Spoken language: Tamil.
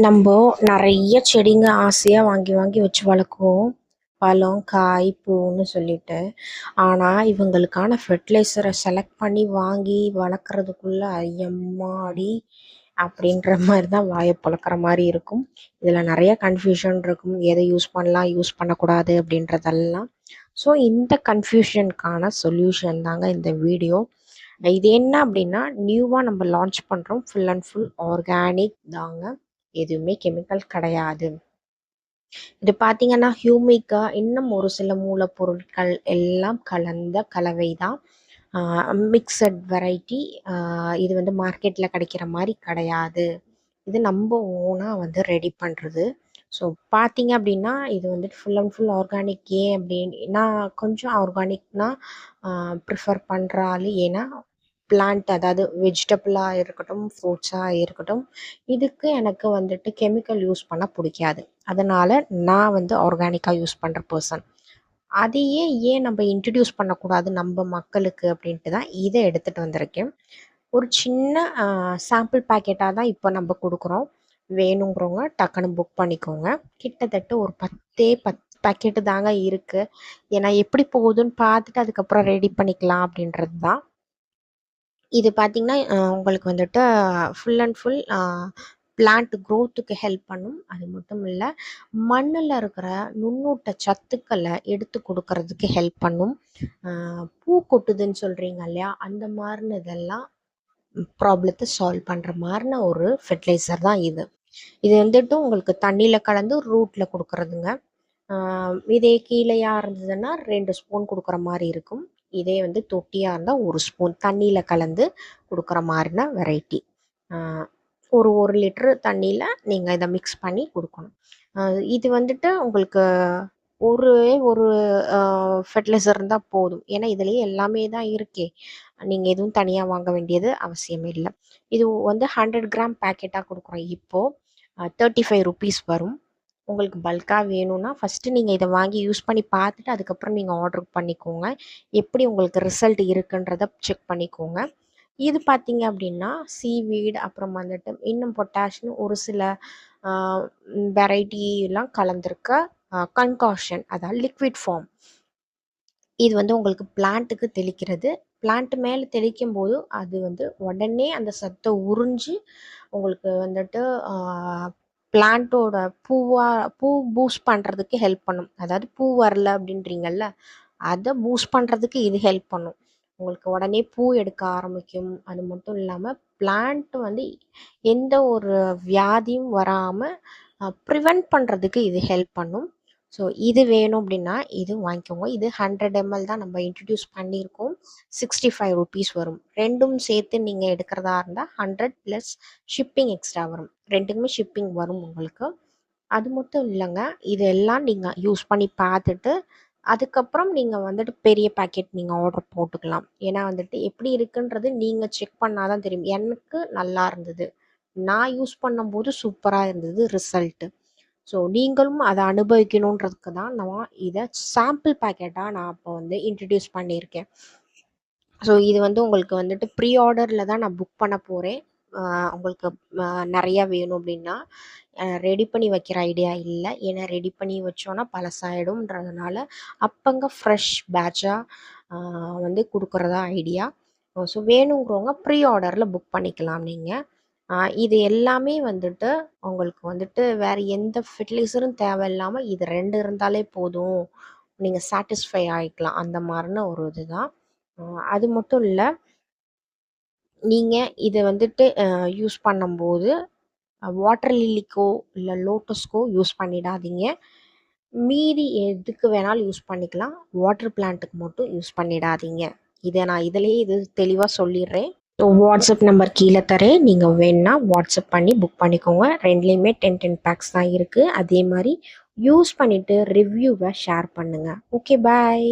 நம்ப நெறைய செடிங்க ஆசையா வாங்கி வாங்கி வச்சு வளர்க்குவோம். பழம், காய், பூன்னு சொல்லிட்டு. ஆனா, இவங்களுக்கான ஃபெர்டிலைசர செலக்ட் பண்ணி வாங்கி வளர்க்குறதுக்குள்ள ஐயம்மாடி! அப்படின்ற மாரி தான் வாய பொளக்குற மாரி இருக்கும். இதில நெறைய கன்ஃப்யூஷன் இருக்கும். எத யூஸ் பண்ணலாம், யூஸ் பண்ணக்கூடாது அப்படின்றதெல்லாம். ஸோ, இந்த கன்ஃப்யூஷனுக்கான சொல்யூஷன் தாங்க இந்த வீடியோ. இது என்ன அப்படின்னா, நியூவா நம்ம லான்ச் பண்றோம். ஃபுல் அண்ட் ஃபுல் ஆர்கானிக் தாங்க. எதுவுமே கெமிக்கல் கிடையாது. இது பார்த்தீங்கன்னா, ஹியூமிக்கா இன்னும் ஒரு சில மூலப்பொருட்கள் எல்லாம் கலந்த கலவை தான். Mixed variety. இது வந்து மார்க்கெட்ல கிடைக்கிற மாரி கிடையாது. இது நம்ப ஓனா வந்து ரெடி பண்றது. ஸோ பார்த்தீங்க அப்படின்னா, இது வந்துட்டு ஃபுல் அண்ட் ஃபுல் ஆர்கானிக். ஏன் அப்படின்னு நான் கொஞ்சம் ஆர்கானிக்னா ப்ரிஃபர் பண்ற ஆளு. ஏன்னா, பிளான்ட் அதாவது வெஜிடபிளா இருக்கட்டும், ஃப்ரூட்ஸா இருக்கட்டும், இதுக்கு எனக்கு வந்துட்டு கெமிக்கல் யூஸ் பண்ண புடிக்காது. அதனால நான் வந்து ஆர்கானிக்கா யூஸ் பண்ற பெர்சன். அதையே ஏன் நம்ம இன்ட்ரடியூஸ் பண்ணக்கூடாது நம்ப மக்களுக்கு அப்படின்ட்டு தான் இத எடுத்துட்டு வந்திருக்கேன். ஒரு சின்ன சாம்பிள் பேக்கெட்டா தான் இப்போ நம்ப குடுக்குறோம். வேணுங்கிறவங்க டக்குனு புக் பண்ணிக்கோங்க. கிட்டத்தட்ட ஒரு 10 பாக்கெட்டு தாங்க இருக்கு. ஏன்னா எப்படி போகுதுன்னு பார்த்துட்டு அதுக்கப்புறம் ரெடி பண்ணிக்கலாம் அப்படின்றது தான். இது பார்த்தீங்கன்னா, உங்களுக்கு வந்துட்டு ஃபுல் அண்ட் ஃபுல் பிளான்ட் குரோத்துக்கு ஹெல்ப் பண்ணும். அது மட்டும் இல்ல, மண்ணுல இருக்கிற நுண்ணூட்ட சத்துக்கள எடுத்து குடுக்கறதுக்கு ஹெல்ப் பண்ணும். அ பூ கொட்டுதுன்னு சொல்றீங்க இல்லையா? அந்த மாரினதெல்லாம் ப்ராப்ளத்த சால்வ் பண்ற மாரின ஒரு ஃபெர்டிலைசர் தான் இது. இது வந்துட்டு உங்களுக்கு தண்ணீல கலந்து ரூட்ல குடுக்குறதுங்க. ஆ இதே கீழயா இருந்ததுன்னா 2 ஸ்பூன் குடுக்குற மாரி இருக்கும். இதே வந்து தொட்டியா இருந்தா 1 ஸ்பூன் தண்ணீல கலந்து குடுக்குற மாரின வெரைட்டி. ஆ ஒரு 1 லிட்டர் தண்ணீல நீங்க இத மிக்ஸ் பண்ணி குடுக்கணும். அ இது வந்துட்டு உங்களுக்கு ஒரே ஒரு அ ஃபெர்டிலைசர் இருந்தா போதும். ஏன்னா, இதுலயே எல்லாமே தான் இருக்கே. நீங்க எதுவும் தனியா வாங்க வேண்டியது அவசியமே இல்ல. இது வந்து 100 கிராம் பேக்கெட்டா குடுக்குறோம் இப்போ. ₹35 வரும். உங்களுக்கு பல்கா வேணும்னா, ஃபர்ஸ்ட்டு நீங்க இத வாங்கி யூஸ் பண்ணி பார்த்துட்டு, அதுக்கப்புறம் நீங்க ஆர்டர் பண்ணிக்கோங்க. எப்படி உங்களுக்கு ரிசல்ட் இருக்குன்றத செக் பண்ணிக்கோங்க. இது பார்த்தீங்க அப்படின்னா, சீவீட் அப்புறம் வந்துட்டு இன்னும் பொட்டாஷ்னு ஒரு சில ஆ வெரைட்டிலாம் கலந்திருக்க கன்காஷன் அதாவது லிக்விட் ஃபார்ம். இது வந்து உங்களுக்கு பிளான்ட்டுக்கு தெளிக்கிறது. பிளான்ட் மேல தெளிக்கும்போது, அது வந்து உடனே அந்த சத்த உறிஞ்சு உங்களுக்கு வந்துட்டு ஆ பிளான்ட்டோட பூ பூஸ்ட் பண்றதுக்கு ஹெல்ப் பண்ணும். அதாவது பூ வரல அப்படின்றீங்கல்ல, அத பூஸ்ட் பண்றதுக்கு இது ஹெல்ப் பண்ணும். உங்களுக்கு உடனே பூ எடுக்க ஆரம்பிக்கும். அது மட்டும் இல்லாம பிளான்ட் வந்து எந்த ஒரு வியாதியும் வராம ப்ரிவென்ட் பண்றதுக்கு இது ஹெல்ப் பண்ணும். ஸோ இது வேணும் அப்படின்னா இது வாங்கிக்கோங்க. இது 100 ml தான் நம்ம இன்ட்ரடியூஸ் பண்ணியிருக்கோம். ₹65 வரும். 2ம் சேர்த்து நீங்க எடுக்கிறதா இருந்தா 100 ப்ளஸ் ஷிப்பிங் எக்ஸ்ட்ரா வரும். 2க்குமே ஷிப்பிங் வரும் உங்களுக்கு. அது மட்டும் இல்லங்க. இதெல்லாம் நீங்க யூஸ் பண்ணி பார்த்துட்டு, அதுக்கப்புறம் நீங்க வந்துட்டு பெரிய பாக்கெட் நீங்க ஆர்டர் போட்டுக்கலாம். ஏன்னா வந்துட்டு எப்படி இருக்குன்றது நீங்க செக் பண்ணா தான் தெரியும். எனக்கு நல்லா இருந்தது. நான் யூஸ் பண்ணும்போது சூப்பரா இருந்தது ரிசல்ட். ஸோ நீங்களும் அத அனுபவிக்கணுன்றதுக்கு தான் நான் இத சாம்பிள் பேக்கெட்டா நான் இப்போ வந்து இன்ட்ரடியூஸ் பண்ணியிருக்கேன். ஸோ இது வந்து உங்களுக்கு வந்துட்டு ப்ரீ ஆர்டர்ல தான் நான் புக் பண்ண போறேன். அ உங்களுக்கு நெறையா வேணும் அப்டின்னா, ரெடி பண்ணி வைக்கிற ஐடியா இல்ல. ஏன்னா ரெடி பண்ணி வச்சோன்னா பழசாயிடும்ன்றதுனால, அப்பங்க ஃப்ரெஷ் பேட்சா அ வந்து குடுக்குறதா ஐடியா. ஸோ வேணுங்கிறவங்க ப்ரீ ஆர்டர்ல புக் பண்ணிக்கலாம் நீங்க. இது எல்லாமே வந்துட்டு உங்களுக்கு வந்துட்டு வேற எந்த ஃபெர்டிலைசரும் தேவையில்லாம இது 2 இருந்தாலே போதும். நீங்க சாட்டிஸ்ஃபை ஆயிக்கலாம். அந்த மாரின ஒரு இதுதான். அ அது மட்டும் இல்ல, நீங்க இத வந்துட்டு யூஸ் பண்ணும்போது வாட்டர் லில்லிக்கோ, இல்ல லோட்டஸ்க்கோ யூஸ் பண்ணிடாதீங்க. மீதி எதுக்கு வேணாலும் யூஸ் பண்ணிக்கலாம். வாட்டர் பிளான்ட்டுக்கு மட்டும் யூஸ் பண்ணிடாதீங்க. இத நான் இதிலேயே இது தெளிவா சொல்லிர்றேன். ஸோ வாட்ஸ்அப் நம்பர் கீழ தரேன். நீங்க வேணுனா வாட்ஸ்அப் பண்ணி புக் பண்ணிக்கோங்க. 2லயுமே 10 பேக்ஸ் தான் இருக்கு. அதே மாரி யூஸ் பண்ணிட்டு ரிவ்யூவ ஷேர் பண்ணுங்க. Okay bye.